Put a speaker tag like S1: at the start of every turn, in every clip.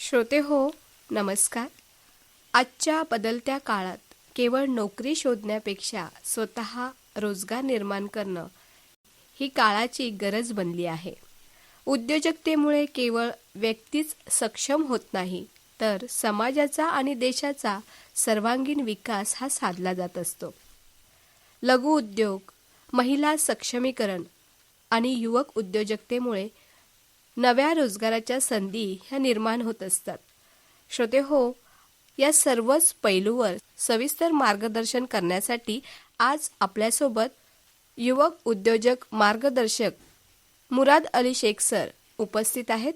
S1: श्रोते हो, नमस्कार. आजच्या बदलत्या काळात केवळ नोकरी शोधण्यापेक्षा स्वतः रोजगार निर्माण करणं ही काळाची गरज बनली आहे. उद्योजकतेमुळे केवळ व्यक्तीच सक्षम होत नाही, तर समाजाचा आणि देशाचा सर्वांगीण विकास हा साधला जात असतो. लघुउद्योग, महिला सक्षमीकरण आणि युवक उद्योजकतेमुळे नव्या रोजगाराच्या संधी ह्या निर्माण होत असतात. श्रोते हो, या सर्वच पैलूवर सविस्तर मार्गदर्शन करण्यासाठी आज आपल्यासोबत युवक उद्योजक मार्गदर्शक मुराद अली शेख सर उपस्थित आहेत.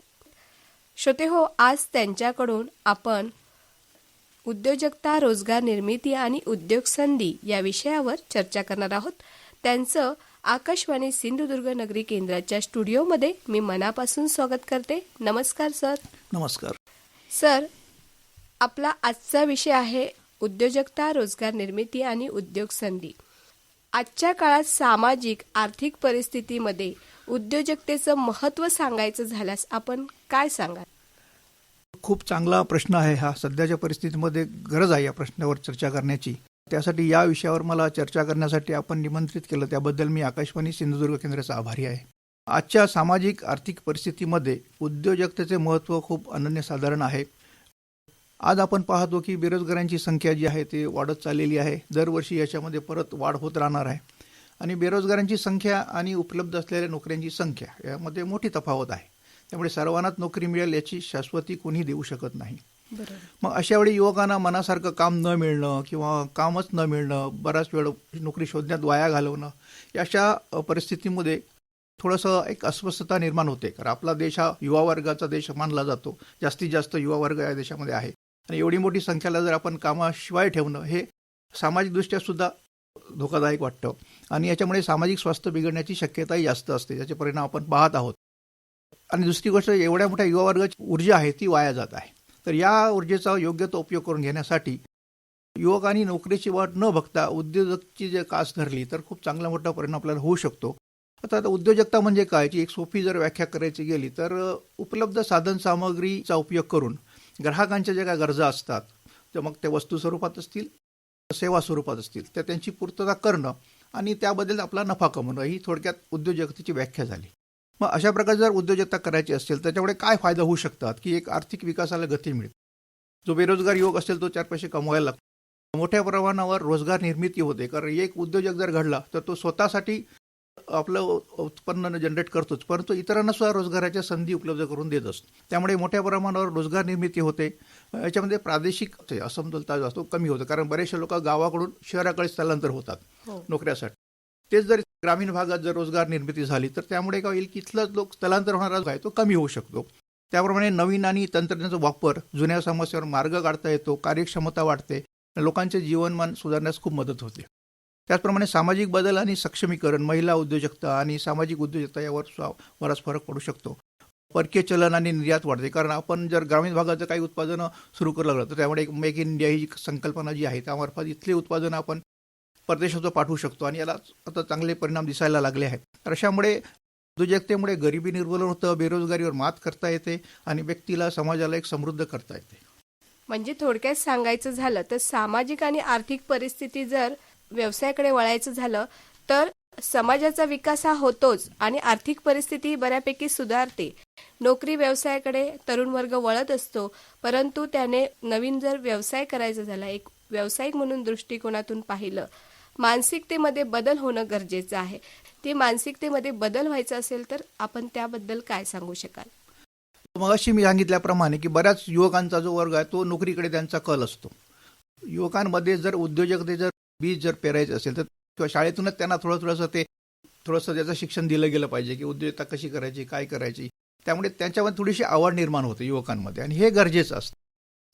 S1: श्रोते हो, आज त्यांच्याकडून आपण उद्योजकता, रोजगार निर्मिती आणि उद्योग संधी या विषयावर चर्चा करणार आहोत. त्यांचं आकाशवाणी सिंधुदुर्ग नगरी केंद्राच्या स्टुडिओमध्ये मी मनापासून स्वागत करते. नमस्कार सर.
S2: नमस्कार
S1: सर, आपला आजचा विषय आहे उद्योजकता, रोजगार निर्मिती आणि उद्योग संधी. आजच्या काळात सामाजिक आर्थिक परिस्थितीमध्ये उद्योजकतेचं महत्त्व सांगायचं झाल्यास आपण काय सांगाल?
S2: खूप चांगला प्रश्न आहे हा. सध्याच्या परिस्थितीमध्ये गरज आहे या प्रश्नावर चर्चा करण्याची. त्यासाठी या विषयावर मला चर्चा करण्यासाठी आपण निमंत्रित केलं, त्याबद्दल मी आकाशवाणी सिंधुदुर्ग केंद्राचा आभारी आहे. आजच्या सामाजिक आर्थिक परिस्थितीमध्ये उद्योजकतेचे महत्त्व खूप अनन्यसाधारण आहे. आज आपण पाहतो की बेरोजगारांची संख्या जी आहे ती वाढत चाललेली आहे. दरवर्षी याच्यामध्ये परत वाढ होत राहणार आहे. आणि बेरोजगारांची संख्या आणि उपलब्ध असलेल्या नोकऱ्यांची संख्या यामध्ये मोठी तफावत आहे. त्यामुळे सर्वांनाच नोकरी मिळेल याची शाश्वती कोणी देऊ शकत नाही. मग अशा वेळी युवकांना मनासारखं काम न मिळणं किंवा कामच न मिळणं, बराच वेळ नोकरी शोधण्यात वाया घालवणं, अशा परिस्थितीमध्ये थोडंसं एक अस्वस्थता निर्माण होते. कारण आपला देश हा युवा वर्गाचा देश मानला जातो. जास्तीत जास्त युवा वर्ग या देशामध्ये आहे. आणि एवढी मोठी संख्याला जर आपण कामाशिवाय ठेवणं हे सामाजिकदृष्ट्या सुद्धा धोकादायक वाटतं. आणि याच्यामुळे सामाजिक स्वास्थ्य बिघडण्याची शक्यताही जास्त असते. त्याचे परिणाम आपण पाहत आहोत. आणि दुसरी गोष्ट, एवढ्या मोठ्या युवा वर्गाची ऊर्जा आहे ती वाया जात आहे. तर या ऊर्जेचा योग्य तो उपयोग करून घेण्यासाठी युवकांनी नोकरीची वाट न बघता उद्योजकची जे कास धरली तर खूप चांगला मोठा परिणाम आपल्याला होऊ शकतो. आता उद्योजकता म्हणजे काय, याची एक सोपी जर व्याख्या करायची गेली तर उपलब्ध साधन सामग्रीचा उपयोग करून ग्राहकांच्या ज्या काही गरजा असतात, तर मग ते वस्तू स्वरूपात असतील, सेवा स्वरूपात असतील, तर त्यांची पूर्तता करणं आणि त्याबद्दल आपला नफा कमवणं ही थोडक्यात उद्योजकतेची व्याख्या झाली. मग अशा प्रकारे जर उद्योजकता करायची असेल त्याच्यामुळे काय फायदा होऊ शकतात की एक आर्थिक विकासाला गती मिळते. जो बेरोजगार युवक असेल तो 4 पैसे कमवायला लागतो. मोठ्या प्रमाणावर रोजगार निर्मिती होते. कारण एक उद्योजक जर घडला तर तो स्वतःसाठी आपलं उत्पन्न जनरेट करतोच, परंतु इतरांना सुद्धा रोजगाराच्या संधी उपलब्ध करून देत असतो. त्यामुळे मोठ्या प्रमाणावर रोजगार निर्मिती होते. याच्यामध्ये प्रादेशिक असमतोलता जास्त कमी होतं. कारण बरेचसे लोक गावाकडून शहराकडे स्थलांतर होतात नोकऱ्यासाठी. तेच जर ग्रामीण भागात जर रोजगार निर्मिती झाली तर त्यामुळे काय होईल की इथलाच लोक स्थलांतर होणारा आहे तो कमी होऊ शकतो. त्याप्रमाणे नवीन आणि तंत्रज्ञानाचा वापर जुन्या समस्यांवर मार्ग काढता येतो, कार्यक्षमता वाढते, लोकांचे जीवनमान सुधारण्यास खूप मदत होते. त्याचप्रमाणे सामाजिक बदल आणि सक्षमीकरण, महिला उद्योजकता आणि सामाजिक उद्योजकता यावर बराच फरक पडू शकतो. परकीय चलन आणि निर्यात वाढते. कारण आपण जर ग्रामीण भागाचं काही उत्पादनं सुरू करू लागलं तर त्यामुळे एक मेक इन इंडिया ही संकल्पना जी आहे त्यामार्फत इथली उत्पादनं आपण परदेशात पाठवू शकतो आणि याला आता चांगले परिणाम दिसायला लागले आहेत. तर अशामुळे उद्योजकतेमुळे गरिबी निर्मूलन होतं, बेरोजगारीवर मात करता येते आणि व्यक्तीला, समाजाला एक समृद्ध करता येते.
S1: म्हणजे थोडक्यात सांगायचं झालं तर सामाजिक आणि आर्थिक परिस्थिती जर व्यवसायाकडे वळायचं झालं तर समाजाचा विकास हा होतोच आणि आर्थिक परिस्थिती बऱ्यापैकी सुधारते. नोकरी व्यवसायाकडे तरुण वर्ग वळत असतो, परंतु त्याने नवीन जर व्यवसाय करायचा झाला, एक व्यावसायिक म्हणून दृष्टिकोनातून पाहिलं, मानसिकतेमध्ये बदल होणं गरजेचं आहे. ते मानसिकतेमध्ये बदल व्हायचा असेल तर आपण त्याबद्दल काय सांगू शकाल?
S2: मग अशी मी सांगितल्याप्रमाणे की बऱ्याच युवकांचा जो वर्ग आहे तो नोकरीकडे त्यांचा कल असतो. युवकांमध्ये जर उद्योजकते जर बीज जर पेरायचं असेल तर किंवा शाळेतूनच त्यांना थोडंसं त्याचं शिक्षण दिलं गेलं पाहिजे की उद्योजकता कशी करायची, काय करायची. त्यामुळे त्यांच्यामध्ये थोडीशी आवड निर्माण होते युवकांमध्ये आणि हे गरजेचं असतं.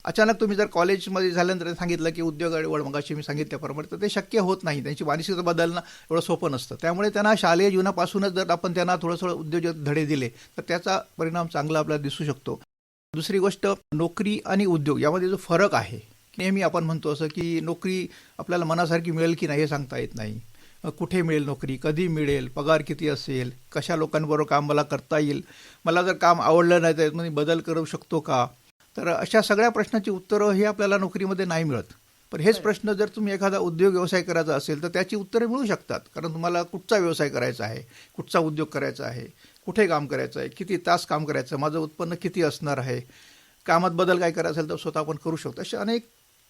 S2: अचानक तुम्ही जर कॉलेजमध्ये झाल्यानंतर सांगितलं की उद्योगाकडे वळ, मग अशी मी सांगितल्याप्रमाणे, तर ते शक्य होत नाही. त्यांची मानसिकता बदलणं एवढं सोपं नसतं. त्यामुळे त्यांना शालेय जीवनापासूनच जर आपण त्यांना थोडं उद्योजक धडे दिले तर त्याचा परिणाम चांगला आपल्याला दिसू शकतो. दुसरी गोष्ट, नोकरी आणि उद्योग यामध्ये जो फरक आहे, नेहमी आपण म्हणतो असं की नोकरी आपल्याला मनासारखी मिळेल की नाही हे सांगता येत नाही. कुठे मिळेल नोकरी, कधी मिळेल, पगार किती असेल, कशा लोकांबरोबर काम मला करता येईल, मला जर काम आवडलं नाही तर मी बदल करू शकतो का, तर अशा सगळ्या प्रश्नाची उत्तरं ही आपल्याला नोकरीमध्ये नाही मिळत. पण हेच प्रश्न जर तुम्ही एखादा उद्योग व्यवसाय करायचा असेल तर त्याची उत्तरे मिळू शकतात. कारण तुम्हाला कुठचा व्यवसाय करायचा आहे, कुठचा उद्योग करायचा आहे, कुठे काम करायचं आहे, किती तास काम करायचं, माझं उत्पन्न किती असणार आहे, कामात बदल काय करायचा असेल तर स्वतः आपण करू शकतो. अशा अनेक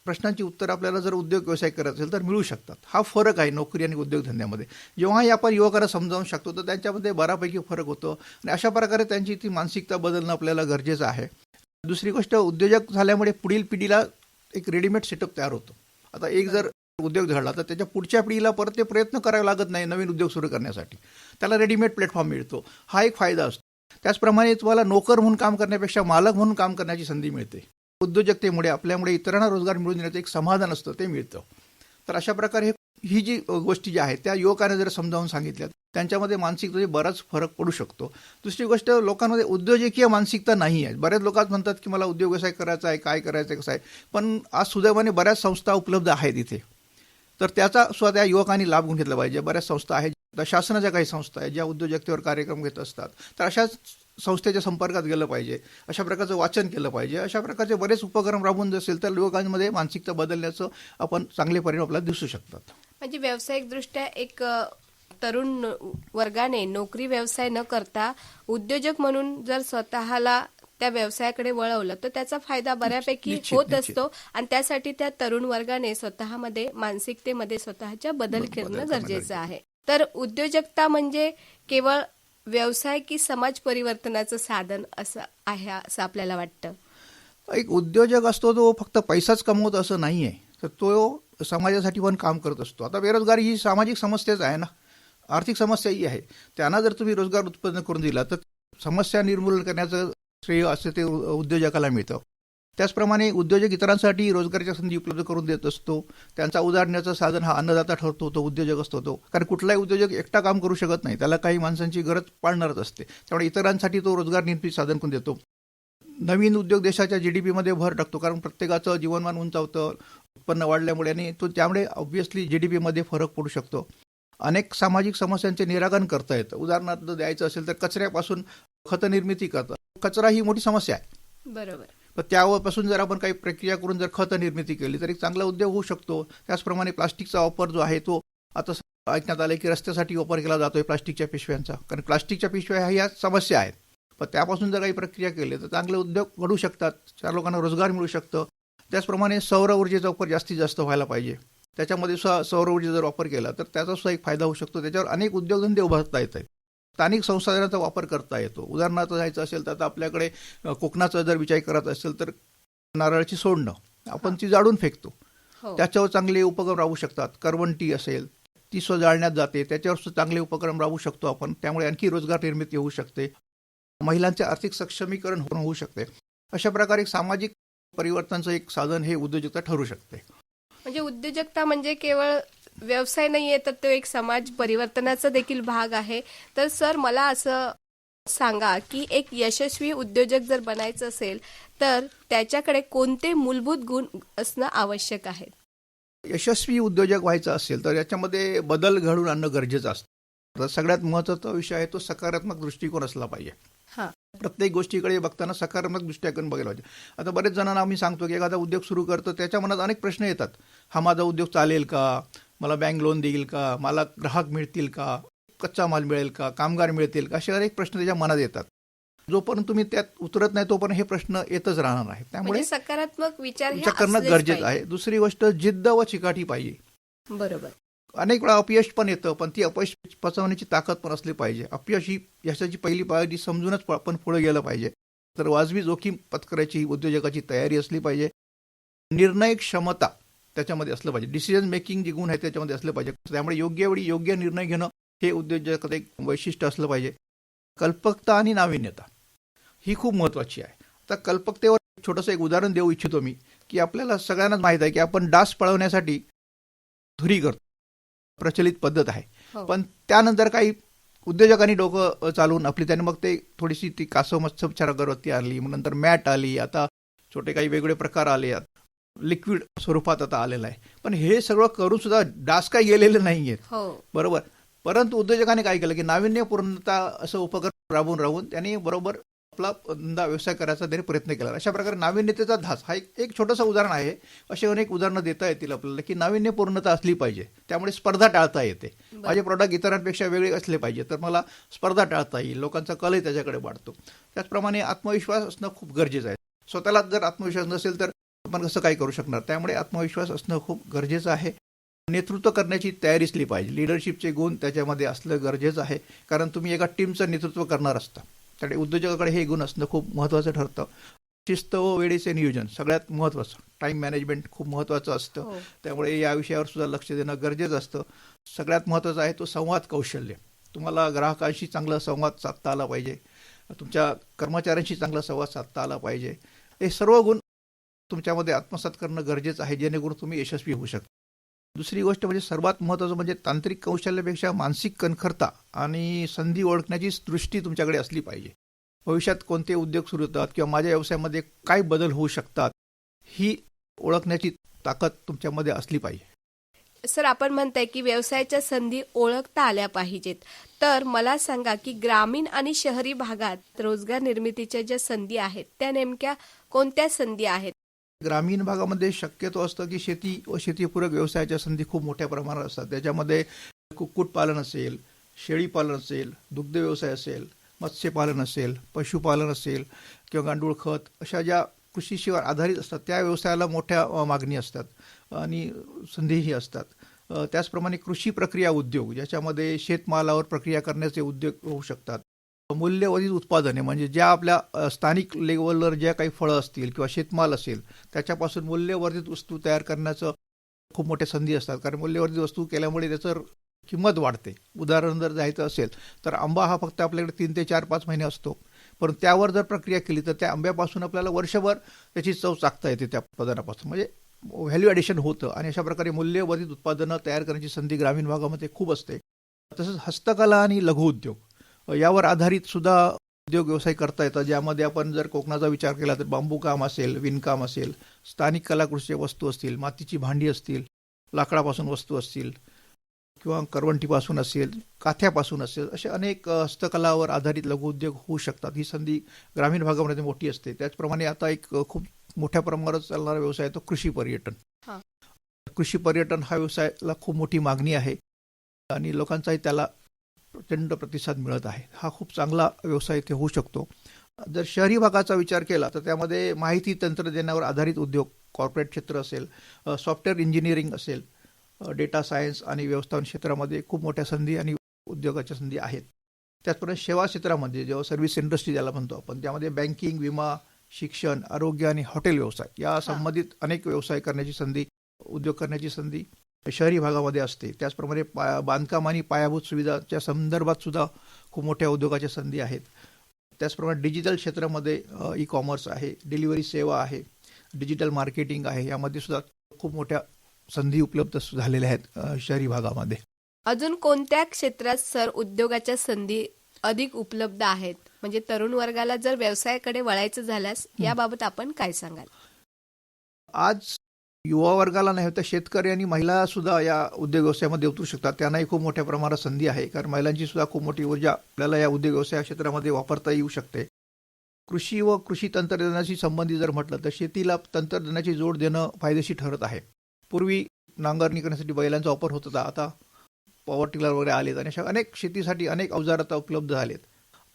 S2: प्रश्नांची उत्तर आपल्याला जर उद्योग व्यवसाय करायचा असेल तर मिळू शकतात. हा फरक आहे नोकरी आणि उद्योगधंद्यामध्ये. जेव्हाही आपण युवकांना समजावून शकतो तर त्यांच्यामध्ये बऱ्यापैकी फरक होतो आणि अशा प्रकारे त्यांची ती मानसिकता बदलणं आपल्याला गरजेचं आहे. दुसरी गोष्ट, उद्योजक झाल्यामुळे पुढील पिढीला एक रेडीमेड सेटअप तयार होतो. आता एक जर उद्योग झाला तर त्याच्या पुढच्या पिढीला परत ते प्रयत्न करावे लागत नाही नवीन उद्योग सुरू करण्यासाठी. त्याला रेडीमेड प्लॅटफॉर्म मिळतो. हा एक फायदा असतो. त्याचप्रमाणे तुम्हाला नोकर म्हणून काम करण्यापेक्षा मालक म्हणून काम करण्याची संधी मिळते. उद्योजकतेमुळे आपल्यामुळे इतरांना रोजगार मिळवून देण्याचं एक समाधान असतं, ते मिळतं. तर अशा प्रकारे ही जी गोष्टी ज्या आहेत त्या युवकांना जर समजावून सांगितल्यात त्यांच्यामध्ये मानसिकतेमध्ये बराच फरक पडू शकतो. दुसरी गोष्ट, लोकांमध्ये उद्योजकीय मानसिकता नाही आहे. बऱ्याच लोक म्हणतात की मला उद्योग व्यवसाय करायचा आहे, काय करायचं आहे, कसं आहे. पण आज सुदैवाने बऱ्याच संस्था उपलब्ध आहेत इथे. तर त्याचा सुद्धा त्या युवकांनी लाभ घेऊन घेतला पाहिजे. बऱ्याच संस्था आहेत, शासनाच्या काही संस्था आहेत ज्या उद्योजकतेवर कार्यक्रम घेत असतात. तर अशाच संस्थेच्या संपर्कात गेलं पाहिजे, अशा प्रकारचं वाचन केलं पाहिजे. अशा प्रकारचे बरेच उपक्रम राबवून असेल तर युवकांमध्ये मानसिकता बदलण्याचं आपण चांगले परिणाम आपल्याला दिसू शकतात.
S1: म्हणजे व्यावसायिकदृष्ट्या एक तरुण वर्गाने नोकरी व्यवसाय न करता उद्योजक म्हणून जर स्वतःला त्या व्यवसायाकडे वळवलं तर त्याचा फायदा बऱ्यापैकी
S2: निश्चित,
S1: होत
S2: निश्चित.
S1: असतो आणि त्यासाठी त्या तरुण वर्गाने स्वतःमध्ये मानसिकतेमध्ये स्वतःच्या बदल करणं गरजेचं आहे. तर उद्योजकता म्हणजे केवळ व्यवसाय की समाज परिवर्तनाचं साधन असं आहे असं आपल्याला वाटतं?
S2: एक उद्योजक असतो तो फक्त पैसाच कमवतो असं नाही आहे, तर तो समाजासाठी पण काम करत असतो. आता बेरोजगारी ही सामाजिक समस्याच आहे ना, आर्थिक समस्याही आहे. त्यांना जर तुम्ही रोजगार उत्पन्न करून दिला तर समस्या निर्मूलन करण्याचं श्रेय असं ते उद्योजकाला मिळतं. त्याचप्रमाणे उद्योजक इतरांसाठी रोजगाराच्या संधी उपलब्ध करून देत असतो. त्यांचा उदाहरणाचं साधन हा अन्नदाता ठरतो, तो उद्योजक असतो तो. कारण कुठलाही उद्योजक एकटा काम करू शकत नाही, त्याला काही माणसांची गरज पाडणारच असते. त्यामुळे इतरांसाठी तो रोजगार निर्मिती साधन करून देतो. नवीन उद्योग देशाच्या GDP मध्ये भर टाकतो, कारण प्रत्येकाचं जीवनमान उंचावतं उत्पन्न वाढल्यामुळे आणि तो त्यामुळे ऑब्व्हियसली GDP मध्ये फरक पडू शकतो. अनेक सामाजिक समस्यांचे निराकरण करता येतं. उदाहरणार्थ द्यायचं असेल तर कचऱ्यापासून खत निर्मिती करतात. कचरा ही मोठी समस्या आहे.
S1: बरोबर.
S2: तर त्यापासून जर आपण काही प्रक्रिया करून जर खत निर्मिती केली तर एक चांगला उद्योग होऊ शकतो. त्याचप्रमाणे प्लास्टिकचा वापर जो आहे तो आता ऐकण्यात आलं की रस्त्यासाठी वापर केला जातोय प्लास्टिकच्या पिशव्यांचा. कारण प्लास्टिकच्या पिशव्या ह्या समस्या आहेत. पण त्यापासून जर काही प्रक्रिया केली तर चांगले उद्योग घडू शकतात, चार लोकांना रोजगार मिळू शकतं. त्याचप्रमाणे सौर ऊर्जेचा वापर जास्तीत जास्त व्हायला पाहिजे. त्याच्यामध्ये सौर ऊर्जेचा जर वापर केला तर त्याचा सुद्धा एक फायदा होऊ शकतो. त्याच्यावर अनेक उद्योगधंदे उभारता येत आहेत. स्थानिक संसाधनाचा वापर करता येतो. उदाहरणार्थ जायचं असेल तर आता आपल्याकडे कोकणाचा जर विचार करत असेल तर नारळाची सोडणं आपण ती जाळून फेकतो.
S1: हो.
S2: त्याच्यावर चांगले उपक्रम राबवू शकतात. करवंटी असेल ती सुद्धा जाळण्यात जाते, त्याच्यावर सुद्धा चांगले उपक्रम राबवू शकतो आपण. त्यामुळे आणखी रोजगार निर्मिती होऊ शकते. महिलांचे आर्थिक सक्षमीकरण होऊ शकते. अशा प्रकारे सामाजिक परिवर्तनाचं एक साधन हे उद्योजकता ठरू शकते.
S1: म्हणजे उद्योजकता म्हणजे केवळ व्यवसाय नाहीये, तर तो एक समाज परिवर्तनाचा देखील भाग आहे. तर सर मला असं सांगा की एक यशस्वी उद्योजक जर बनायचं असेल तर त्याच्याकडे कोणते मूलभूत गुण असणं आवश्यक आहे?
S2: यशस्वी उद्योजक व्हायचं असेल तर याच्यामध्ये बदल घडवून आणणं गरजेचं असतं. तर सगळ्यात महत्त्वाचा विषय आहे तो सकारात्मक दृष्टिकोन असला पाहिजे.
S1: हां.
S2: प्रत्येक गोष्टीकडे बघताना सकारात्मक दृष्टिकोन बघायला पाहिजे. आता बरेच जणांना आम्ही सांगतो की एखादा उद्योग सुरू करतो त्याच्या मनात अनेक प्रश्न येतात. हा माझा उद्योग चालेल का, मला बँक लोन देईल का, मला ग्राहक मिळतील का, कच्चा माल मिळेल का, कामगार मिळतील का, असे अनेक प्रश्न त्याच्या मनात येतात. जोपर्यंत तुम्ही त्यात उतरत नाही तोपर्यंत हे प्रश्न येतच राहणार आहे. त्यामुळे
S1: म्हणजे सकारात्मक विचार हे
S2: विचार करणं
S1: असलेच
S2: गरजेचं
S1: पाहिजे.
S2: आहे. दुसरी गोष्ट, जिद्द व चिकाटी पाहिजे.
S1: बरोबर.
S2: अनेक वेळा अपयश पण येतं, पण ती अपयश पचवण्याची ताकद पण असली पाहिजे. अपयश ही यशाची पहिली पायरी समजूनच आपण पुढे गेलं पाहिजे. तर वाजवी जोखीम पत्करायची उद्योजकाची तयारी असली पाहिजे. निर्णय क्षमता त्याच्यामध्ये असलं पाहिजे. डिसिजन मेकिंग जे गुण आहेत त्याच्यामध्ये असलं पाहिजे. त्यामुळे योग्य वेळी योग्य निर्णय घेणं हे उद्योजकाचं एक वैशिष्ट्य असलं पाहिजे. कल्पकता आणि नाविन्यता ही खूप महत्त्वाची आहे. आता कल्पकतेवर छोटंसं एक उदाहरण देऊ इच्छितो मी, की आपल्याला सगळ्यांनाच माहीत आहे की आपण डास पळवण्यासाठी धुरी करतो, प्रचलित पद्धत आहे.
S1: हो.
S2: पण त्यानंतर काही उद्योजकांनी डोकं चालवून आपली त्याने मग ते थोडीशी ती कासव मत्स्यचार अगरबत्ती आली, मग नंतर मॅट आली, आता छोटे काही वेगवेगळे प्रकार आले, लिक्विड स्वरूपात आता आलेलं आहे. पण हे सगळं करून सुद्धा डास काही गेलेले नाही आहेत.
S1: हो.
S2: बरोबर. परंतु उद्योजकाने काय केलं की नाविन्यपूर्णता असं उपक्रम राबवून त्यांनी बरोबर आपला धंदा व्यवसाय करायचा त्यांनी प्रयत्न केला. अशा प्रकारे नाविन्यतेचा ध्यास हा एक छोटंसं उदाहरण आहे. अशी अनेक उदाहरणं देता येतील आपल्याला की नाविन्यपूर्णता असली पाहिजे, त्यामुळे स्पर्धा टाळता येते. माझे प्रॉडक्ट इतरांपेक्षा वेगळे असले पाहिजे तर मला स्पर्धा टाळता येईल, लोकांचा कलही त्याच्याकडे वाढतो. त्याचप्रमाणे आत्मविश्वास असणं खूप गरजेचं आहे. स्वतःला जर आत्मविश्वास नसेल तर आपण कसं काय करू शकणार. त्यामुळे आत्मविश्वास असणं खूप गरजेचं आहे. नेतृत्व करण्याची तयारी असली पाहिजे. लिडरशिपचे गुण त्याच्यामध्ये असलं गरजेचं आहे, कारण तुम्ही एका टीमचं नेतृत्व करणार असता. त्यामुळे उद्योजकाकडे हे गुण असणं खूप महत्त्वाचं ठरतं. शिस्त व वेळेचे नियोजन सगळ्यात महत्त्वाचं. टाईम मॅनेजमेंट खूप महत्त्वाचं असतं. त्यामुळे या विषयावर सुद्धा लक्ष देणं गरजेचं असतं. सगळ्यात महत्त्वाचं आहे तो संवाद कौशल्य. तुम्हाला ग्राहकांशी चांगला संवाद साधता आला पाहिजे, तुमच्या कर्मचाऱ्यांशी चांगला संवाद साधता आला पाहिजे. हे सर्व गुण तुमच्यामध्ये आत्मसात करणं गरजेचं आहे, जेणेकरून तुम्ही यशस्वी होऊ शकता. दुसरी गोष्ट म्हणजे सर्वात महत्त्वाचं म्हणजे तांत्रिक कौशल्यापेक्षा मानसिक कणखरता आणि संधी ओळखण्याची दृष्टी तुमच्याकडे असली पाहिजे. भविष्यात कोणते उद्योग सुरू होतात किंवा माझ्या व्यवसायामध्ये काय बदल होऊ शकतात ही ओळखण्याची ताकद तुमच्यामध्ये असली पाहिजे.
S1: सर, आपण म्हणताय की व्यवसायाच्या संधी ओळखता आल्या पाहिजेत. तर मला सांगा की ग्रामीण आणि शहरी भागात रोजगार निर्मितीच्या ज्या संधी आहेत त्या नेमक्या कोणत्या संधी आहेत?
S2: ग्रामीण भागामध्ये शक्यतो असतं की शेती व शेतीपूरक व्यवसायाच्या संधी खूप मोठ्या प्रमाणात असतात. त्याच्यामध्ये कुक्कुटपालन असेल, शेळीपालन असेल, दुग्ध व्यवसाय असेल, मत्स्यपालन असेल, पशुपालन असेल किंवा गांडूळ खत अशा ज्या कृषीशिवाय आधारित असतात त्या व्यवसायाला मोठ्या मागणी असतात आणि संधीही असतात. त्याचप्रमाणे कृषी प्रक्रिया उद्योग ज्याच्यामध्ये शेतमालावर प्रक्रिया करण्याचे उद्योग होऊ शकतात. मूल्यवर्धित उत्पादने म्हणजे ज्या आपल्या स्थानिक लेवलवर ज्या काही फळं असतील किंवा शेतमाल असेल त्याच्यापासून मूल्यवर्धित वस्तू तयार करण्याचं खूप मोठ्या संधी असतात. कारण मूल्यवर्धित वस्तू केल्यामुळे त्याचं किंमत वाढते. उदाहरण जर द्यायचं असेल तर आंबा हा फक्त आपल्याकडे 3 ते 4-5 महिने असतो, पण त्यावर जर प्रक्रिया केली तर त्या आंब्यापासून आपल्याला वर्षभर त्याची चव चाखता येते. त्या उत्पादनापासून म्हणजे व्हॅल्यू ॲडिशन होतं आणि अशा प्रकारे मूल्यवर्धित उत्पादनं तयार करण्याची संधी ग्रामीण भागामध्ये खूप असते. तसंच हस्तकला आणि लघुउद्योग यावर आधारित सुद्धा उद्योग व्यवसाय करता येतात, ज्यामध्ये आपण जर कोकणाचा विचार केला तर बांबू काम असेल, विणकाम असेल, स्थानिक कलाकृतीच्या वस्तू असतील, मातीची भांडी असतील, लाकडापासून वस्तू असतील किंवा करवंटीपासून असेल, काथ्यापासून असेल, असे अनेक हस्तकलावर आधारित लघुउद्योग होऊ शकतात. ही संधी ग्रामीण भागामध्ये मोठी असते. त्याचप्रमाणे आता एक खूप मोठ्या प्रमाणात चालणारा व्यवसाय तो कृषी पर्यटन. कृषी पर्यटन हा व्यवसायाला खूप मोठी मागणी आहे आणि लोकांचाही त्याला प्रचंड प्रतिसाद मिळत आहे. हा खूप चांगला व्यवसाय इथे होऊ शकतो. जर शहरी भागाचा विचार केला तर त्यामध्ये माहिती तंत्रज्ञानावर आधारित उद्योग, कॉर्पोरेट क्षेत्र असेल, सॉफ्टवेअर इंजिनिअरिंग असेल, डेटा सायन्स आणि व्यवस्थापन क्षेत्रामध्ये खूप मोठ्या संधी आणि उद्योगाच्या संधी आहेत. त्याचप्रमाणे सेवा क्षेत्रामध्ये जेव्हा सर्व्हिस इंडस्ट्री ज्याला म्हणतो आपण, त्यामध्ये बँकिंग, विमा, शिक्षण, आरोग्य आणि हॉटेल व्यवसाय या संबंधित अनेक व्यवसाय करण्याची संधी, उद्योग करण्याची संधी शहरी भागामध्ये असते. त्याचप्रमाणे बांधकाम आणि पायाभूत सुविधाच्या संदर्भात सुद्धा खूप मोठ्या उद्योगाच्या संधी आहेत. त्याचप्रमाणे डिजिटल क्षेत्रामध्ये ई कॉमर्स आहे, डिलिव्हरी सेवा आहे, डिजिटल मार्केटिंग आहे, यामध्ये सुद्धा खूप मोठ्या संधी उपलब्ध झालेल्या आहेत शहरी भागामध्ये.
S1: अजून कोणत्या क्षेत्रात सर उद्योगाच्या संधी अधिक उपलब्ध आहेत? म्हणजे तरुण वर्गाला जर व्यवसायाकडे वळायचं झाल्यास याबाबत आपण काय सांगाल?
S2: आज युवा वर्गाला नाही तर शेतकरी आणि महिला सुद्धा या उद्योग व्यवसायामध्ये उतरू शकतात. त्यांनाही खूप मोठ्या प्रमाणात संधी आहे, कारण महिलांची सुद्धा खूप मोठी ऊर्जा आपल्याला या उद्योग व्यवसाय क्षेत्रामध्ये वापरता येऊ शकते. कृषी व कृषी तंत्रज्ञानाशी संबंधित जर म्हटलं तर शेतीला तंत्रज्ञानाची जोड देणं फायदेशीर ठरत आहे. पूर्वी नांगरणी करण्यासाठी बैलांचा वापर होत होता, आता पॉवर टिलर वगैरे आलेत आणि अशा अनेक शेतीसाठी अनेक अवजार आता उपलब्ध झालेत.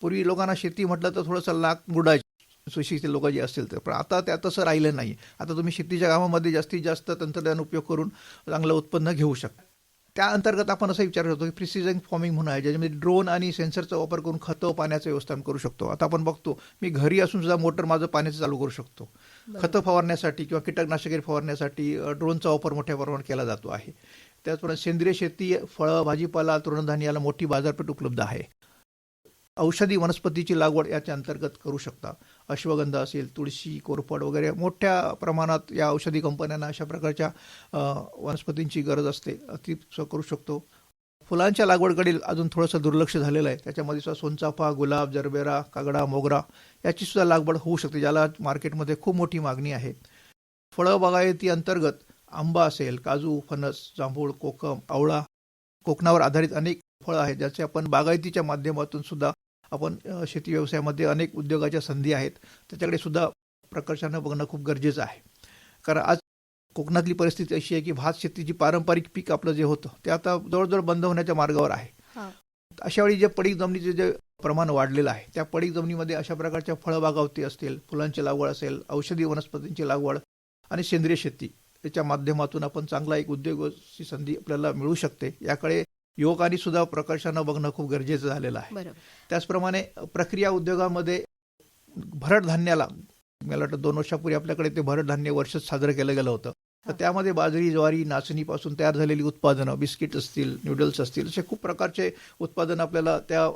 S2: पूर्वी लोकांना शेती म्हटलं तर थोडंसं लाख बुडायचं सुशिक्षित लोक जे असतील तर, पण आता त्या तसं राहिलं नाही. आता तुम्ही शेतीच्या कामामध्ये जास्तीत जास्त तंत्रज्ञान उपयोग करून चांगलं उत्पन्न घेऊ शकता. त्या अंतर्गत आपण असं विचार करतो की प्रिसिजन फार्मिंग म्हणून आहे, ज्याच्यामध्ये ड्रोन आणि सेन्सरचा वापर करून खतं पाण्याचं व्यवस्थापन करू शकतो. आता आपण बघतो मी घरी असून सुद्धा मोटर माझं पाण्याचं चालू करू शकतो. खतं फवारण्यासाठी किंवा कीटकनाशके फवारण्यासाठी ड्रोनचा वापर मोठ्या प्रमाणात केला जातो आहे. त्याचप्रमाणे सेंद्रिय शेती, फळं, भाजीपाला, तृणधान्य याला मोठी बाजारपेठ उपलब्ध आहे. औषधी वनस्पतीची लागवड याच्या अंतर्गत करू शकता. अश्वगंधा असेल, तुळशी, कोरफड वगैरे मोठ्या प्रमाणात या औषधी कंपन्यांना अशा प्रकारच्या वनस्पतींची गरज असते, ती करू शकतो. फुलांच्या लागवडकडे अजून थोडंसं दुर्लक्ष झालेलं आहे. त्याच्यामध्ये सुद्धा सोनचाफा, गुलाब, जरबेरा, कागडा, मोगरा याची सुद्धा लागवड होऊ शकते, ज्याला मार्केटमध्ये खूप मोठी मागणी आहे. फळं बागायती अंतर्गत आंबा असेल, काजू, फणस, जांभूळ, कोकम, आवळा, कोकणावर आधारित अनेक फळं आहेत ज्याचे आपण बागायतीच्या माध्यमातून सुद्धा आपण शेती व्यवसायामध्ये अनेक उद्योगाच्या संधी आहेत, त्याच्याकडे सुद्धा प्रकर्षानं बघणं खूप गरजेचं आहे. कारण आज कोकणातली परिस्थिती अशी आहे की भात शेतीची पारंपरिक पीक आपलं जे होतं ते आता जवळजवळ बंद होण्याच्या मार्गावर आहे. अशा वेळी जे पडीक जमिनीचे जे प्रमाण वाढलेलं आहे, त्या पडीक जमिनीमध्ये अशा प्रकारच्या फळबागावती असतील, फुलांची लागवड असेल, औषधी वनस्पतींची लागवड आणि सेंद्रिय शेती याच्या माध्यमातून आपण चांगला एक उद्योगाची संधी आपल्याला मिळू शकते. याकडे युवकांनी सुद्धा प्रकर्षानं बघणं खूप गरजेचं झालेलं आहे. त्याचप्रमाणे प्रक्रिया उद्योगामध्ये भरड धान्याला मला वाटतं 2 वर्षापूर्वी आपल्याकडे ते भरड धान्य वर्षच साजरं केलं गेलं होतं. तर त्यामध्ये बाजरी, ज्वारी, नाचणीपासून तयार झालेली उत्पादनं, बिस्किट असतील, नूडल्स असतील, असे खूप प्रकारचे उत्पादनं आपल्याला त्या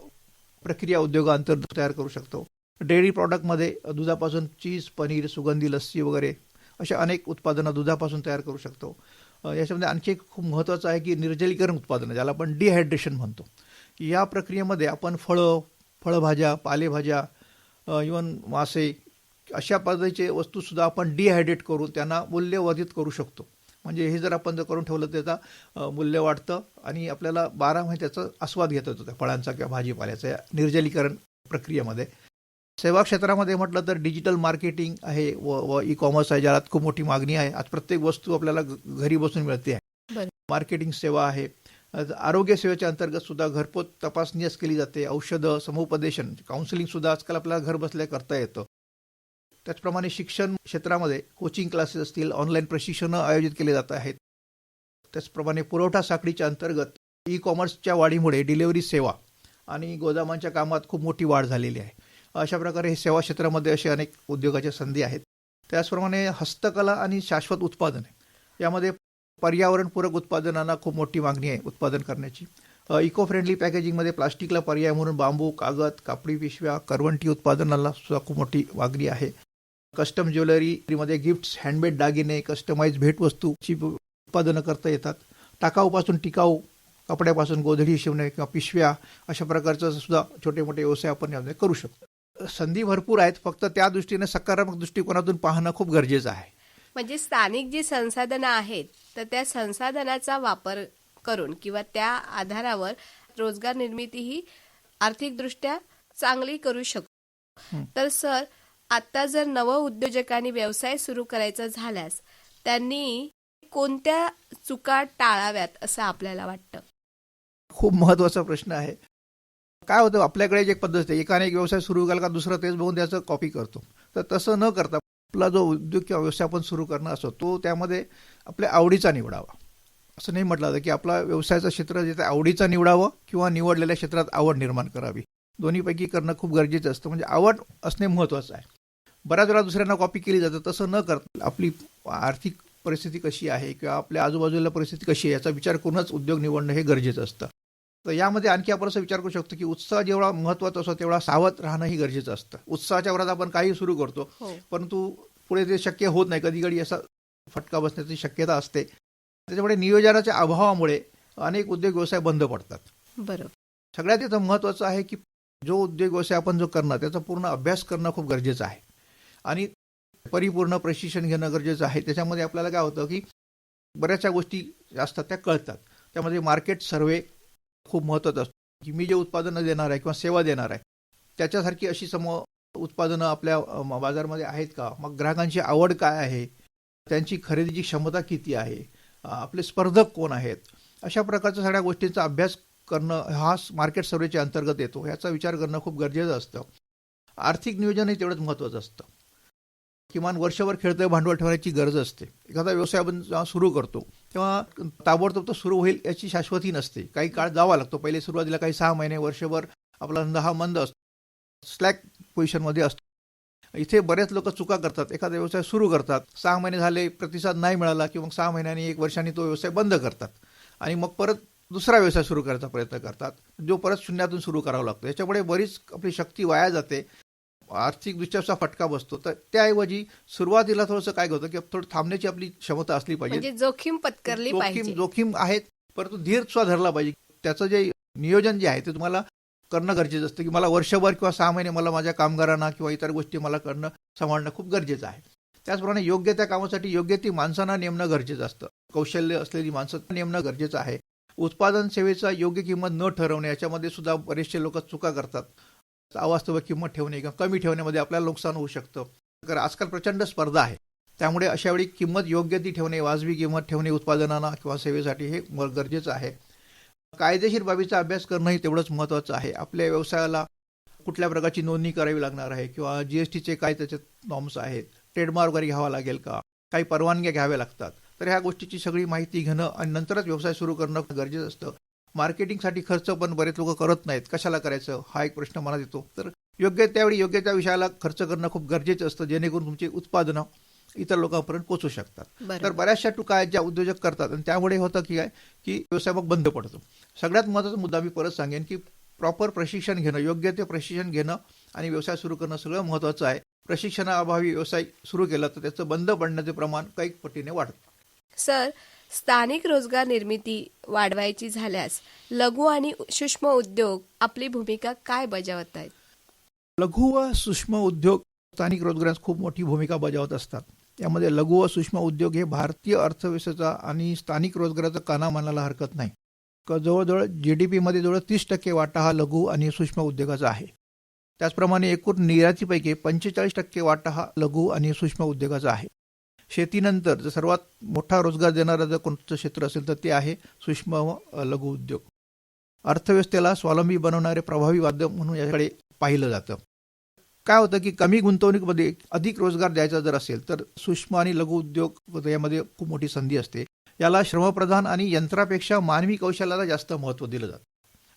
S2: प्रक्रिया उद्योगाअंतर्गत तयार करू शकतो. डेअरी प्रॉडक्टमध्ये दुधापासून चीज, पनीर, सुगंधी लस्सी वगैरे अशा अनेक उत्पादनं दुधापासून तयार करू शकतो. याच्यामध्ये आणखी एक खूप महत्त्वाचं आहे की निर्जलीकरण उत्पादनं, ज्याला आपण डिहायड्रेशन म्हणतो. या प्रक्रियेमध्ये आपण फळभाज्या, पालेभाज्या, इव्हन मासे अशा पद्धतीचे वस्तूसुद्धा आपण डिहायड्रेट करून त्यांना मूल्यवर्धित करू शकतो. म्हणजे हे जर आपण करून ठेवलं तर त्याचा मूल्य वाढतं आणि आपल्याला 12 महिने त्याचा आस्वाद घेता येतो त्या फळांचा किंवा भाजीपाल्याचा या निर्जलीकरण प्रक्रियेमध्ये. सेवा क्षेत्रामध्ये म्हटलं तर डिजिटल मार्केटिंग आहे व ई कॉमर्स आहे, ज्याला खूप मोठी मागणी आहे. आज प्रत्येक वस्तू आपल्याला घरी बसून मिळते आहे. मार्केटिंग सेवा आहे. आरोग्य सेवेच्या अंतर्गत सुद्धा घरपोच तपासणी केली जाते. औषधं, समुपदेशन, काउन्सिलिंग सुद्धा आजकाल आपल्याला घर बसल्या करता येतं. त्याचप्रमाणे शिक्षण क्षेत्रामध्ये कोचिंग क्लासेस असतील, ऑनलाईन प्रशिक्षणं आयोजित केले जात आहेत. त्याचप्रमाणे पुरवठा साखळीच्या अंतर्गत ई कॉमर्सच्या वाढीमुळे डिलिव्हरी सेवा आणि गोदामांच्या कामात खूप मोठी वाढ झालेली आहे. अशा प्रकारे हे सेवा क्षेत्रामध्ये असे अनेक उद्योगाच्या संधी आहेत. त्याचप्रमाणे हस्तकला आणि शाश्वत उत्पादन यामध्ये पर्यावरणपूरक उत्पादनांना खूप मोठी मागणी आहे उत्पादन करण्याची. इको फ्रेंडली पॅकेजिंगमध्ये प्लास्टिकला पर्याय म्हणून बांबू, कागद, कापडी पिशव्या, करवंटी उत्पादनांना सुद्धा खूप मोठी मागणी आहे. कस्टम ज्वेलरीमध्ये गिफ्ट्स, हँडमेड दागिने, कस्टमाइज भेटवस्तूची उत्पादनं करता येतात. टाकाऊपासून टिकाऊ, कपड्यापासून गोधडी शिवणे किंवा पिशव्या अशा प्रकारचं सुद्धा छोटे मोठे व्यवसाय आपण यामध्ये करू शकतो. संधी भरपूर आहेत, फक्त त्या दृष्टीने सकारात्मक दृष्टिकोनातून पाहणं खूप गरजेचं आहे.
S1: म्हणजे स्थानिक जी संसाधनं आहेत तर त्या संसाधनाचा वापर करून किंवा त्या आधारावर रोजगार निर्मिती ही आर्थिकदृष्ट्या चांगली करू शकतो. तर सर, आता जर नव उद्योजकांनी व्यवसाय सुरू करायचा झाल्यास त्यांनी कोणत्या चुका टाळाव्यात असं आपल्याला वाटतं?
S2: खूप महत्त्वाचा प्रश्न आहे. काय होतं, आपल्याकडे एक पद्धत आहे, एकाने एक व्यवसाय सुरू केला का दुसरा तेच बघून त्याचं कॉपी करतो. तर तसं न करता आपला जो उद्योग किंवा व्यवसाय आपण सुरू करणं असतो तो त्यामध्ये आपल्या आवडीचा निवडावा. असं नाही म्हटलं जातं की आपला व्यवसायाचं क्षेत्र जिथे आवडीचा निवडावं किंवा निवडलेल्या क्षेत्रात आवड निर्माण करावी. दोन्हीपैकी करणं खूप गरजेचं असतं. म्हणजे आवड असणे महत्त्वाचं आहे. बऱ्याच वेळा दुसऱ्यांना कॉपी केली जातं. तसं न करता आपली आर्थिक परिस्थिती कशी आहे किंवा आपल्या आजूबाजूला परिस्थिती कशी आहे याचा विचार करूनच उद्योग निवडणं हे गरजेचं असतं. तर यामध्ये आणखी आपण असं विचार करू शकतो की उत्साह जेवढा महत्त्वाचा असतो तेवढा सावध राहणंही गरजेचं असतं. उत्साहाच्या वरात आपण काही सुरू करतो, परंतु पुढे ते शक्य होत नाही. कधी कधी असा फटका बसण्याची शक्यता असते. त्याच्यामुळे नियोजनाच्या अभावामुळे अनेक उद्योग व्यवसाय बंद पडतात.
S1: बरोबर.
S2: सगळ्यात इथं महत्त्वाचं आहे की जो उद्योग व्यवसाय आपण जो करणार त्याचा पूर्ण अभ्यास करणं खूप गरजेचं आहे आणि परिपूर्ण प्रशिक्षण घेणं गरजेचं आहे. त्याच्यामध्ये आपल्याला काय होतं की बऱ्याचशा गोष्टी असतात त्या कळतात. त्यामध्ये मार्केट सर्वे खूप महत्त्वाचं असतं की मी जे उत्पादनं देणार आहे किंवा सेवा देणार आहे त्याच्यासारखी अशी उत्पादनं आपल्या बाजारामध्ये आहेत का, मग ग्राहकांची आवड काय आहे, त्यांची खरेदीची क्षमता किती आहे, आपले स्पर्धक कोण आहेत, अशा प्रकारच्या सगळ्या गोष्टींचा अभ्यास करणं हा मार्केट सर्वेच्या अंतर्गत येतो. याचा विचार करणं खूप गरजेचं असतं. आर्थिक नियोजनही तेवढंच महत्त्वाचं असतं. किमान वर्षभर खेळतं भांडवल ठेवण्याची गरज असते. एखादा व्यवसाय आपण जेव्हा सुरू करतो तेव्हा ताबडतोब तो सुरू होईल याची शाश्वती नसते. काही काळ जावा लागतो. पहिले सुरुवातीला काही 6 महिने, वर्षभर आपला धंदा हा मंद असतो, स्लॅक पोझिशनमध्ये असतो. इथे बरेच लोक चुका करतात. एखादा व्यवसाय सुरू करतात, 6 महिने झाले प्रतिसाद नाही मिळाला की मग 6 महिन्यांनी 1 वर्षांनी तो व्यवसाय बंद करतात आणि मग परत दुसरा व्यवसाय सुरू करायचा प्रयत्न करतात, जो परत शून्यातून सुरू करावा लागतो. याच्यामुळे बरीच आपली शक्ती वाया जाते, आर्थिकदृष्ट्या फटका बसतो. तर त्याऐवजी सुरुवातीला थोडंसं काय होतं की थोडं थांबण्याची आपली क्षमता असली पाहिजे.
S1: म्हणजे जोखीम पत्करली पाहिजे.
S2: जोखीम आहेत, परंतु धीर सुद्धा धरला पाहिजे. त्याचं जे नियोजन जे आहे ते तुम्हाला करणं गरजेचं असतं की मला वर्षभर किंवा 6 महिने मला माझ्या कामगारांना किंवा इतर गोष्टी मला करणं सांभाळणं खूप गरजेचं आहे. त्याचप्रमाणे योग्य त्या कामासाठी योग्य ती माणसांना नेमणं गरजेचं असतं. कौशल्य असलेली माणसं नेमणं गरजेचं आहे. उत्पादन सेवेचा योग्य किंमत न ठरवणे याच्यामध्ये सुद्धा बरेचसे लोक चुका करतात. अवास्तव किंमत ठेवणे किंवा कमी ठेवण्यामध्ये आपल्याला नुकसान होऊ शकतं. कारण आजकाल प्रचंड स्पर्धा आहे. त्यामुळे अशा वेळी किंमत योग्य ती ठेवणे, वाजवी किंमत ठेवणे उत्पादनांना किंवा सेवेसाठी हे गरजेचं आहे. कायदेशीर बाबीचा अभ्यास करणंही तेवढंच महत्त्वाचं आहे. आपल्या व्यवसायाला कुठल्या प्रकारची नोंदणी करावी लागणार आहे किंवा GSTचे काय त्याच्यात नॉर्म्स आहेत, ट्रेडमार्क वगैरे घ्यावा लागेल का, काही परवानग्या घ्याव्या लागतात. तर ह्या गोष्टीची सगळी माहिती घेणं आणि नंतरच व्यवसाय सुरू करणं गरजेचं असतं. मार्केटिंगसाठी खर्च पण बरेच लोक करत नाहीत. कशाला करायचं हा एक प्रश्न मनात येतो. तर योग्य त्यावेळी योग्य त्या विषयाला खर्च करणं खूप गरजेचं असतं, जेणेकरून तुमची उत्पादनं इतर लोकांपर्यंत पोहोचू शकतात. तर बऱ्याचशा चुका आहेत ज्या उद्योजक करतात आणि त्यामुळे होतं की काय की व्यवसाय मग बंद पडतो. सगळ्यात महत्त्वाचा मुद्दा मी परत सांगेन की प्रॉपर प्रशिक्षण घेणं, योग्य ते प्रशिक्षण घेणं आणि व्यवसाय सुरू करणं सगळं महत्त्वाचं आहे. प्रशिक्षणाअभावी व्यवसाय सुरू केला तर त्याचं बंद पडण्याचे प्रमाण काही पटीने वाढतं.
S1: सर, स्थानिक रोजगार निर्मिती वाढवायची झाल्यास लघु आणि सूक्ष्म उद्योग आपली भूमिका काय बजावत आहेत?
S2: लघु व सूक्ष्म उद्योग स्थानिक रोजगारात खूप मोठी भूमिका बजावत असतात. यामध्ये लघु व सूक्ष्म उद्योग हे भारतीय अर्थव्यवस्थेचा आणि स्थानिक रोजगाराचा कणा मानायला हरकत नाही. जवळजवळ GDP मध्ये जवळ 30% वाटा हा लघु आणि सूक्ष्म उद्योगाचा आहे. त्याचप्रमाणे एकूण निर्यातीपैकी 45% वाटा हा लघु आणि सूक्ष्म उद्योगाचा आहे. शेतीनंतर जर सर्वात मोठा रोजगार देणारं जर कोणतं क्षेत्र असेल तर ते आहे सूक्ष्म व लघु उद्योग. अर्थव्यवस्थेला स्वावलंबी बनवणारे प्रभावी माध्यम म्हणून याकडे पाहिलं जातं. काय होतं की कमी गुंतवणुकीमध्ये अधिक रोजगार द्यायचा जर असेल तर सूक्ष्म आणि लघु उद्योग यामध्ये खूप मोठी संधी असते. याला श्रमप्रधान आणि यंत्रापेक्षा मानवी कौशल्याला जास्त महत्त्व दिलं जातं.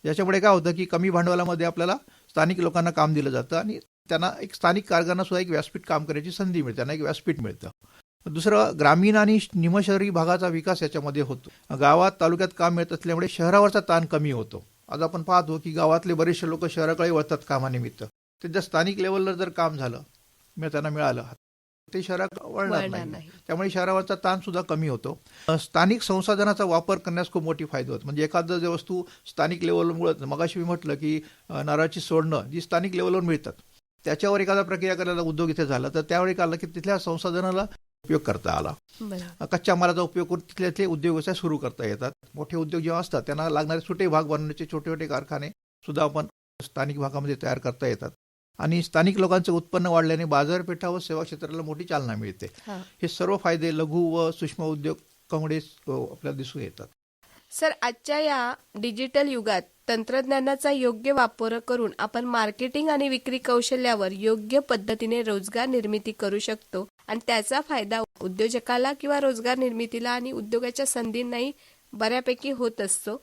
S2: याच्यामुळे काय होतं की कमी भांडवलामध्ये आपल्याला स्थानिक लोकांना काम दिलं जातं आणि त्यांना एक स्थानिक कामगारांना सुद्धा एक व्यासपीठ काम करायची संधी मिळते, त्यांना एक व्यासपीठ मिळतं. दुसरं, ग्रामीण आणि निमशहरी भागाचा विकास याच्यामध्ये होतो. गावात तालुक्यात काम मिळत असल्यामुळे शहरावरचा ताण कमी होतो. आज आपण पाहतो की गावातले बरेचसे लोक शहराकडे वळतात कामानिमित्त. ते जर स्थानिक लेवलवर जर काम झालं, त्यांना मिळालं, ते शहरात वळणार नाही. त्यामुळे शहरावरचा ताण सुद्धा कमी होतो. स्थानिक संसाधनाचा वापर करण्यास खूप मोठी फायदा होतो. म्हणजे एखादं जर वस्तू स्थानिक लेवलमुळे, मगाशी मी म्हटलं की नारळाची सोडणं जी स्थानिक लेवलवर मिळतात त्याच्यावर एखादा प्रक्रिया करायला उद्योग इथे झाला तर त्यावेळी काय आलं की तिथल्या संसाधनाला उपयोग करता आला. कच्च्या मालाचा उपयोग करून तिथले उद्योग व्यवसाय सुरू करता येतात. मोठे उद्योग जेव्हा असतात त्यांना लागणारे सुटे भाग बनवण्याचे छोटे छोटे कारखाने सुद्धा आपण स्थानिक भागामध्ये तयार करता येतात. आणि स्थानिक लोकांचं उत्पन्न वाढल्याने बाजारपेठा व सेवा क्षेत्राला मोठी चालना मिळते. हे सर्व फायदे लघु व सूक्ष्म उद्योगामुळे आपल्याला दिसून येतात.
S1: सर, आजच्या या डिजिटल युगात तंत्रज्ञानाचा योग्य वापर करून आपण मार्केटिंग आणि विक्री कौशल्यावर योग्य पद्धतीने रोजगार निर्मिती करू शकतो आणि त्याचा फायदा उद्योजकाला किंवा रोजगार निर्मितीला आणि उद्योगाच्या संधींनाही बऱ्यापैकी होत असतो.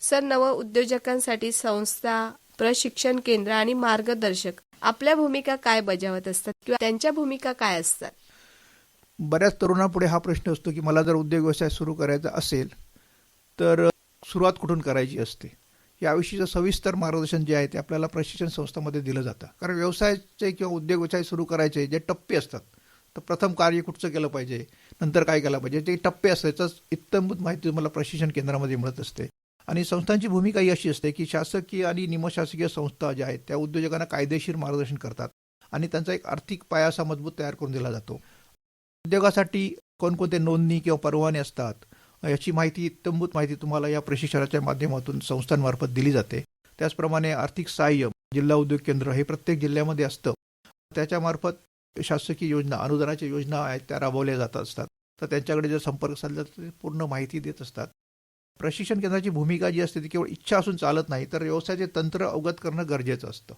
S1: सर, नव उद्योजकांसाठी संस्था, प्रशिक्षण केंद्र आणि मार्गदर्शक आपल्या भूमिका काय बजावत असतात किंवा त्यांच्या भूमिका काय असतात?
S2: बऱ्याच तरुणांपुढे हा प्रश्न असतो की मला जर उद्योग व्यवसाय सुरू करायचा असेल तर सुरुवात कुठून करायची असते. याविषयीचं सविस्तर मार्गदर्शन जे आहे ते आपल्याला प्रशिक्षण संस्थांमध्ये दिलं जातं. कारण व्यवसायाचे किंवा उद्योग व्यवसाय सुरू करायचे जे टप्पे असतात, तर प्रथम कार्य कुठचं केलं पाहिजे, नंतर काय केलं पाहिजे, ते टप्पे असतात. इत्तमभूत माहिती तुम्हाला प्रशिक्षण केंद्रामध्ये मिळत असते. आणि संस्थांची भूमिका ही अशी असते की शासकीय आणि निमशासकीय संस्था ज्या आहेत त्या उद्योजकांना कायदेशीर मार्गदर्शन करतात आणि त्यांचा एक आर्थिक पाया असा मजबूत तयार करून दिला जातो. उद्योगासाठी कोणकोणते नोंदणी किंवा परवाने असतात याची माहिती, इत्तमभूत माहिती तुम्हाला या प्रशिक्षणाच्या माध्यमातून संस्थांमार्फत दिली जाते. त्याचप्रमाणे आर्थिक सहाय्य जिल्हा उद्योग केंद्र हे प्रत्येक जिल्ह्यामध्ये असतं. त्याच्यामार्फत शासकीय योजना, अनुदानाच्या योजना आहेत त्या राबवल्या जात असतात. तर त्यांच्याकडे जर संपर्क साधला तर ते पूर्ण माहिती देत असतात. प्रशिक्षण केंद्राची भूमिका जी असते ती केवळ इच्छा असून चालत नाही, तर व्यवसायाचे तंत्र अवगत करणं गरजेचं असतं.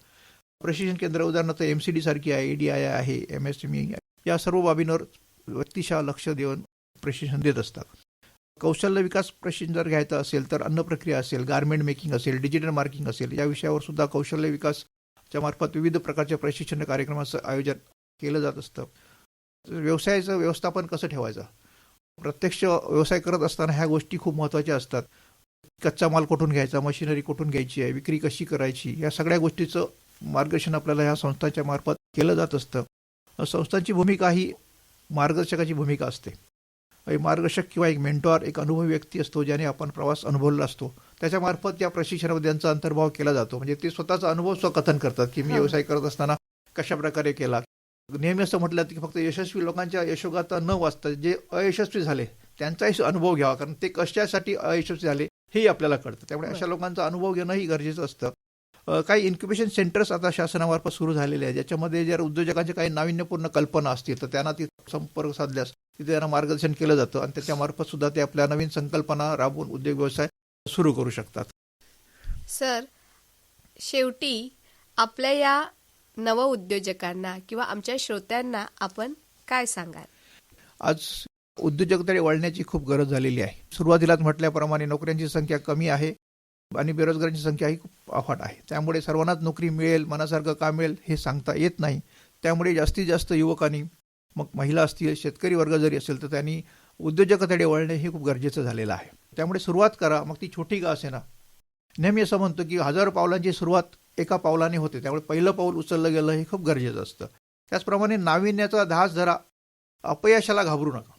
S2: प्रशिक्षण केंद्र उदाहरणार्थ MCD सारखी आहे, ADI आहे, MSME या सर्व बाबींवर व्यक्तिशः लक्ष देऊन प्रशिक्षण देत असतात. कौशल्य विकास प्रशिक्षण जर घ्यायचं असेल तर अन्न प्रक्रिया असेल, गारमेंट मेकिंग असेल, डिजिटल मार्केटिंग असेल, या विषयावर सुद्धा कौशल्य विकासच्या मार्फत विविध प्रकारच्या प्रशिक्षण कार्यक्रमाचं आयोजन केलं जात असतं. व्यवसायाचं व्यवस्थापन कसं ठेवायचं, प्रत्यक्ष व्यवसाय करत असताना ह्या गोष्टी खूप महत्त्वाच्या असतात. कच्चा माल कुठून घ्यायचा, मशिनरी कुठून घ्यायची आहे, विक्री कशी करायची, या सगळ्या गोष्टीचं मार्गदर्शन आपल्याला ह्या संस्थांच्या मार्फत केलं जात असतं. संस्थांची भूमिका ही मार्गदर्शकाची भूमिका असते. मार्गदर्शक किंवा एक मेंटॉर, एक अनुभवी व्यक्ती असतो ज्याने आपण प्रवास अनुभवला असतो. त्याच्यामार्फत त्या प्रशिक्षणामध्ये त्यांचा अंतर्भाव केला जातो. म्हणजे ते स्वतःचा अनुभव स्वकथन करतात की मी व्यवसाय करत असताना कशा प्रकारे केला. नेहमी असं म्हटलं की फक्त यशस्वी लोकांच्या यशोगाथा न वाचता जे अयशस्वी झाले त्यांचाही अनुभव घ्यावा, कारण ते कशासाठी अयशस्वी झाले हेही आपल्याला कळतं. त्यामुळे अशा लोकांचा अनुभव घेणंही गरजेचं असतं. काही इन्क्युबेशन सेंटर्स आता शासनामार्फत सुरू झालेले आहेत, ज्याच्यामध्ये जर उद्योजकांचे काही नाविन्यपूर्ण कल्पना असतील तर त्यांना ती संपर्क साधल्यास तिथे त्यांना मार्गदर्शन केलं जातं आणि त्याच्यामार्फत सुद्धा ते आपल्या नवीन संकल्पना राबवून उद्योग व्यवसाय सुरू करू शकतात.
S1: सर, शेवटी आपल्या या नवउद्योजकांना किंवा आमच्या श्रोत्यांना आपण काय सांगाल?
S2: आज उद्योजकतेकडे वळण्याची खूप गरज झालेली आहे. सुरुवातीलाच म्हटल्याप्रमाणे नोकऱ्यांची संख्या कमी आहे आणि बेरोजगारांची संख्याही खूप अफाट आहे. त्यामुळे सर्वांनाच नोकरी मिळेल, मनासारखं काम मिळेल हे सांगता येत नाही. त्यामुळे जास्तीत जास्त युवकांनी, मग महिला असतील, शेतकरी वर्ग जरी असेल तर त्यांनी उद्योजकतेकडे वळणे हे खूप गरजेचं झालेलं आहे. त्यामुळे सुरुवात करा, मग ती छोटी का असेना. नेहमी असं म्हणतो की 1000 पावलांची सुरुवात एका पावलाने होते, त्यामुळे पहिलं पाऊल उचललं गेलं हे खूप गरजेचं असतं. त्याचप्रमाणे नाविन्याचा ध्यास धरा, अपयशाला घाबरू नका.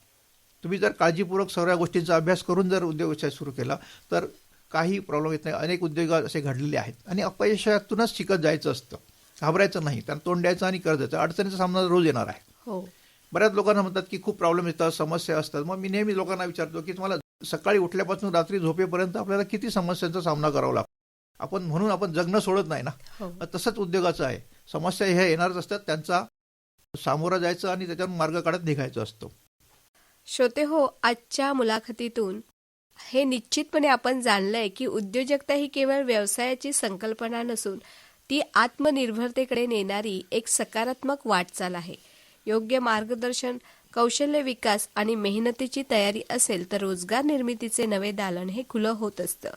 S2: तुम्ही जर काळजीपूर्वक सगळ्या गोष्टींचा अभ्यास करून जर उद्योग व्यवसाय सुरू केला तर काही प्रॉब्लेम येत नाही. अनेक उद्योग असे घडलेले आहेत आणि अपयशातूनच शिकत जायचं असतं. घाबरायचं नाही, त्यांना तोंड द्यायचं आणि करत जायचं. अडचणीचा सामना रोज येणार आहे.
S1: हो,
S2: बऱ्याच लोकांना म्हणतात की खूप प्रॉब्लेम येतात, समस्या असतात. मग मी नेहमी लोकांना विचारतो की तुम्हाला सकाळी उठल्यापासून रात्री झोपेपर्यंत आपल्याला किती समस्यांचा सामना करावा लागतो. म्हणून आपण जगणं सोडत नाही ना.
S1: हो.
S2: तसंच उद्योगाचं आहे. समस्या ह्या येणारच असतात, त्यांचा सामोरं जायचं आणि त्याच्यावर मार्ग काढत निघायचं असतो.
S1: श्रोते हो, आजच्या मुलाखतीतून हे निश्चितपणे आपण जाणलंय की उद्योजकता ही केवळ व्यवसायाची संकल्पना नसून ती आत्मनिर्भरतेकडे नेणारी एक सकारात्मक वाटचाल आहे. योग्य मार्गदर्शन, कौशल्य विकास आणि मेहनतीची तयारी असेल तर रोजगार निर्मितीचे नवे दालन हे खुलं होत असतं.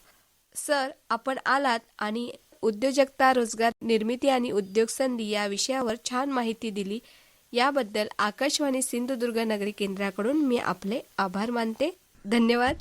S1: सर, आपण आलात आणि उद्योजकता, रोजगार निर्मिती आणि उद्योग संधी या विषयावर छान माहिती दिली. याबद्दल आकाशवाणी सिंधुदुर्ग नगरी केंद्राकडून मी आपले आभार मानते. धन्यवाद.